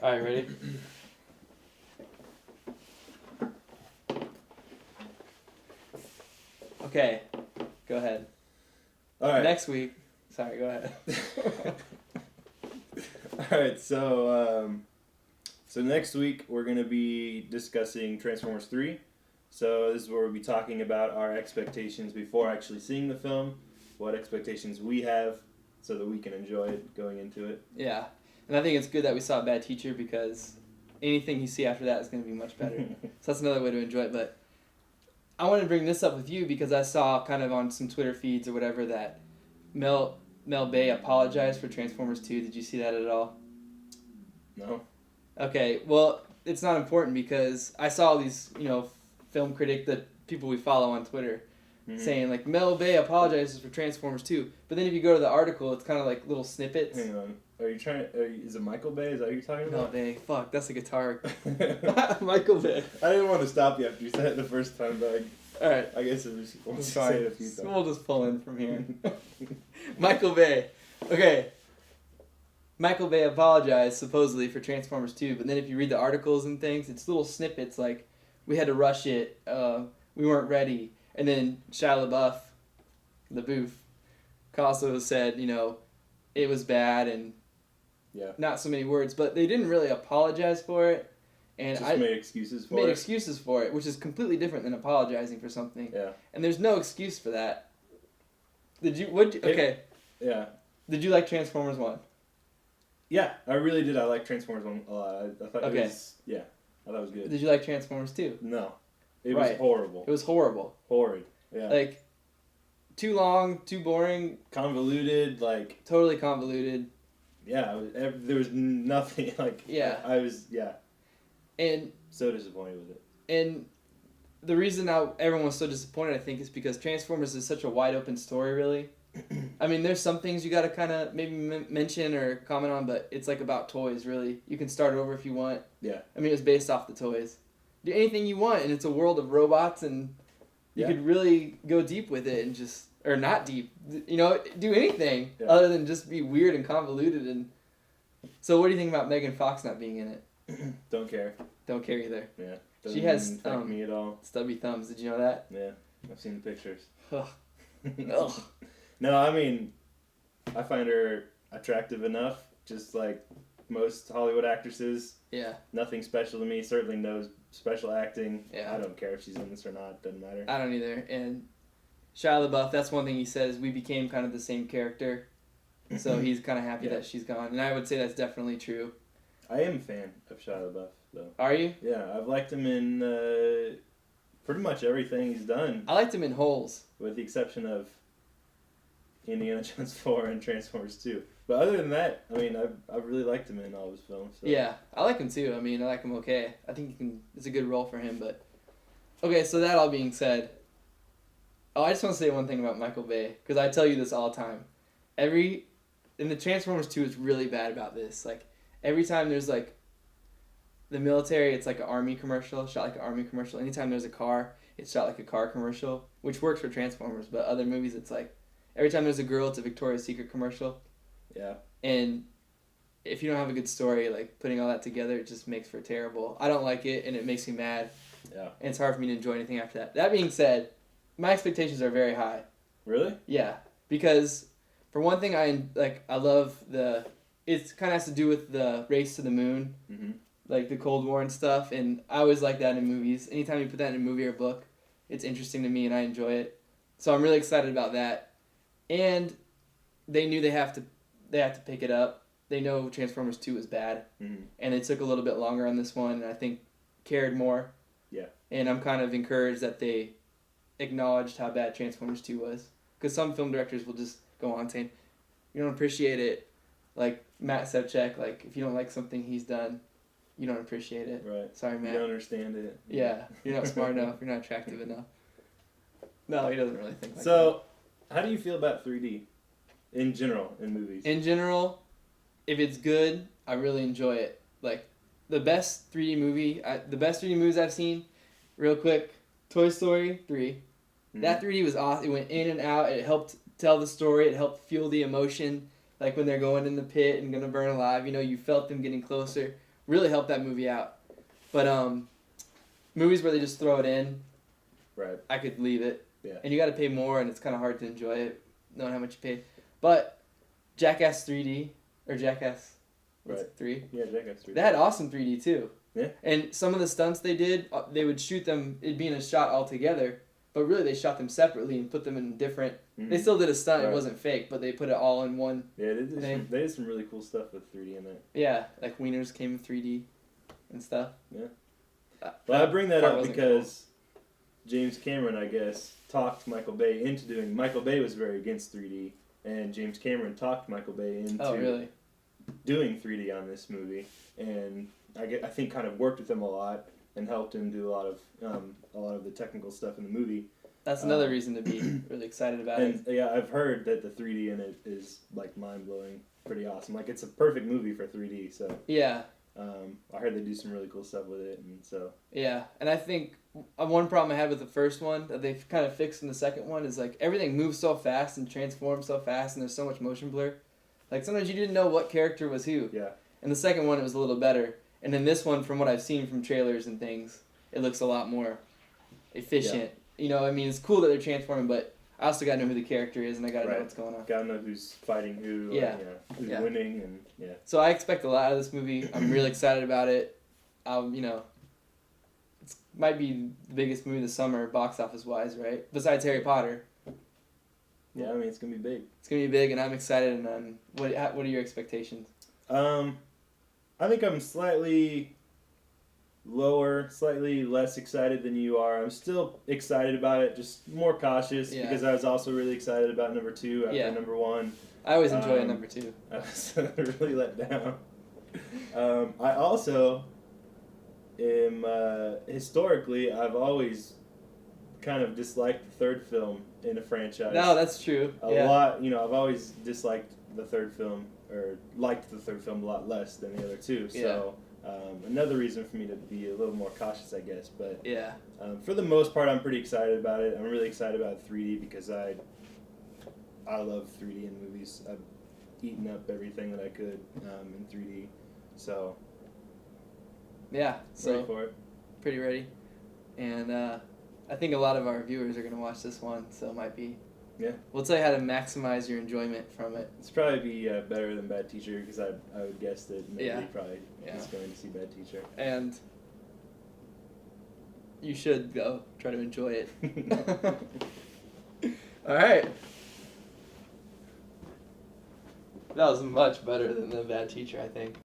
Alright, ready? Okay, go ahead. Alright. Next week. Sorry, go ahead. Alright, so next week we're going to be discussing Transformers 3. So this is where we'll be talking about our expectations before actually seeing the film, what expectations we have, so that we can enjoy it going into it. Yeah, and I think it's good that we saw Bad Teacher because anything you see after that is going to be much better. So that's another way to enjoy it. But I wanted to bring this up with you because I saw kind of on some Twitter feeds or whatever that Mel Bay apologized for Transformers 2. Did you see that at all? No. Okay, well, it's not important because I saw all these, film critic, the people we follow on Twitter, saying, like, Mel Bay apologizes for Transformers 2. But then if you go to the article, it's kind of like little snippets. Hang on. Is it Michael Bay? Is that what you're talking Mel about? Bay. Fuck, that's a guitar. Michael Bay. I didn't want to stop you after you said it the first time, but Alright. I guess it was once you Sorry. say it a few times. We'll just pull in from here. Michael Bay. Okay. Michael Bay apologized, supposedly, for Transformers 2, but then if you read the articles and things, it's little snippets like, we had to rush it, we weren't ready, and then Shia LaBeouf, the booth, also said, it was bad and not so many words, but they didn't really apologize for it, and Just made excuses for it, which is completely different than apologizing for something. Yeah. And there's no excuse for that. Yeah. Did you like Transformers 1? Yeah, I really did. I like Transformers 1 a lot. I thought Okay. I thought it was good. Did you like Transformers 2? No. It was horrible. It was horrible. Horrid. Yeah. Like, too long, too boring. Convoluted, like... Totally convoluted. Yeah, there was nothing, like... Yeah. I was, And so disappointed with it. And the reason now everyone was so disappointed, I think, is because Transformers is such a wide open story, really. I mean, there's some things you got to kind of maybe mention or comment on, but it's like about toys, really. You can start over if you want. Yeah. I mean, it was based off the toys. Do anything you want, and it's a world of robots, and you could really go deep with it and just, or not deep, do anything other than just be weird and convoluted. And so what do you think about Megan Fox not being in it? Don't care. Don't care either. Yeah. She has affect me at all. Stubby thumbs. Did you know that? Yeah. I've seen the pictures. Ugh. Ugh. No, I mean, I find her attractive enough, just like most Hollywood actresses. Yeah. Nothing special to me. Certainly no special acting. Yeah. I don't care if she's in this or not. Doesn't matter. I don't either. And Shia LaBeouf, that's one thing he says. We became kind of the same character. So he's kind of happy that she's gone. And I would say that's definitely true. I am a fan of Shia LaBeouf, though. Are you? Yeah, I've liked him in pretty much everything he's done. I liked him in Holes. With the exception of Indiana Jones 4 and Transformers 2. But other than that, I mean, I've really liked him in all his films. So. Yeah, I like him too. I mean, I like him okay. I think it's a good role for him, but... Okay, so that all being said... Oh, I just want to say one thing about Michael Bay, because I tell you this all the time. In the Transformers 2, it's really bad about this. Like, every time there's, like, the military, it's like an army commercial, shot like an army commercial. Anytime there's a car, it's shot like a car commercial, which works for Transformers, but other movies, it's like... Every time there's a girl, it's a Victoria's Secret commercial. Yeah. And if you don't have a good story, like, putting all that together, it just makes for terrible. I don't like it, and it makes me mad. Yeah. And it's hard for me to enjoy anything after that. That being said, my expectations are very high. Really? Yeah. Because, for one thing, I love it kind of has to do with the race to the moon. Mm-hmm. Like, the Cold War and stuff, and I always like that in movies. Anytime you put that in a movie or book, it's interesting to me, and I enjoy it. So I'm really excited about that. And they knew they have to pick it up. They know Transformers 2 is bad. Mm-hmm. And it took a little bit longer on this one, and I think cared more. Yeah. And I'm kind of encouraged that they acknowledged how bad Transformers 2 was. Because some film directors will just go on saying, you don't appreciate it. Like Matt Sevcek, like, if you don't like something he's done, you don't appreciate it. Right. Sorry, Matt. You don't understand it. Yeah. You're not smart enough. You're not attractive enough. No, he doesn't really think like that. So... How do you feel about 3D in general in movies? In general, if it's good, I really enjoy it. Like, the best 3D movies I've seen, real quick, Toy Story 3. Mm-hmm. That 3D was awesome. It went in and out. It helped tell the story. It helped fuel the emotion. Like when they're going in the pit and going to burn alive, you felt them getting closer. really helped that movie out. But movies where they just throw it in, Right. I could leave it. Yeah. And you got to pay more, and it's kind of hard to enjoy it, knowing how much you paid. But Jackass 3D or Jackass, what's Right. it, 3? Yeah, Jackass 3. They had awesome 3D too. Yeah. And some of the stunts they did, they would shoot them, it'd be in a shot all together, but really they shot them separately and put them in different. Mhm. They still did a stunt. Right. It wasn't fake, but they put it all in one. Yeah, they thing. did some really cool stuff with 3D in that. Yeah, like Wieners came in 3D and stuff. Yeah. Uh, Well, I bring that part up wasn't because James Cameron, I guess, talked Michael Bay into doing. Michael Bay was very against 3D, and James Cameron talked Michael Bay into cool. Oh, really? doing 3D on this movie, and I think kind of worked with him a lot and helped him do a lot of the technical stuff in the movie. That's another reason to be really excited about it. And yeah, I've heard that the 3D in it is like mind blowing, pretty awesome. Like it's a perfect movie for 3D. So Yeah, I heard they do some really cool stuff with it, and so yeah. And I think one problem I had with the first one that they've kind of fixed in the second one is like everything moves so fast and transforms so fast, and there's so much motion blur. Like sometimes you didn't know what character was who. yeah, In the second one, it was a little better. And in this one, from what I've seen from trailers and things, it looks a lot more efficient. You know, I mean, it's cool that they're transforming, but I also gotta know who the character is, and I gotta know Right. what's going on. gotta know who's fighting who, Yeah. and, who's Yeah. winning, and yeah, So I expect a lot of this movie. I'm really excited about it. You know, it might be the biggest movie of the summer, box office wise, right? Besides Harry Potter, yeah. I mean, it's gonna be big. it's gonna be big, and I'm excited. And what are your expectations? I think I'm slightly lower, slightly less excited than you are. I'm still excited about it, just more cautious Yeah. because I was also really excited about number 2 after Yeah. number 1. I always enjoy Um, number 2. I was really let down. I also am historically I've always kind of disliked the third film in a franchise. No, that's true. A Yeah. lot, I've always disliked the third film, or liked the third film a lot less than the other two. So another reason for me to be a little more cautious, I guess. But Yeah. for the most part, I'm pretty excited about it. I'm really excited about 3D because I love 3D in movies. I've eaten up everything that I could in 3D. So Yeah. ready So for it. pretty ready, and I think a lot of our viewers are gonna watch this one, so it might be. Yeah. We'll tell you how to maximize your enjoyment from it. It's probably be better than Bad Teacher because I would guess that nobody Yeah. probably Yeah. is going to see Bad Teacher. And you should go try to enjoy it. All right. That was much better than The Bad Teacher, I think.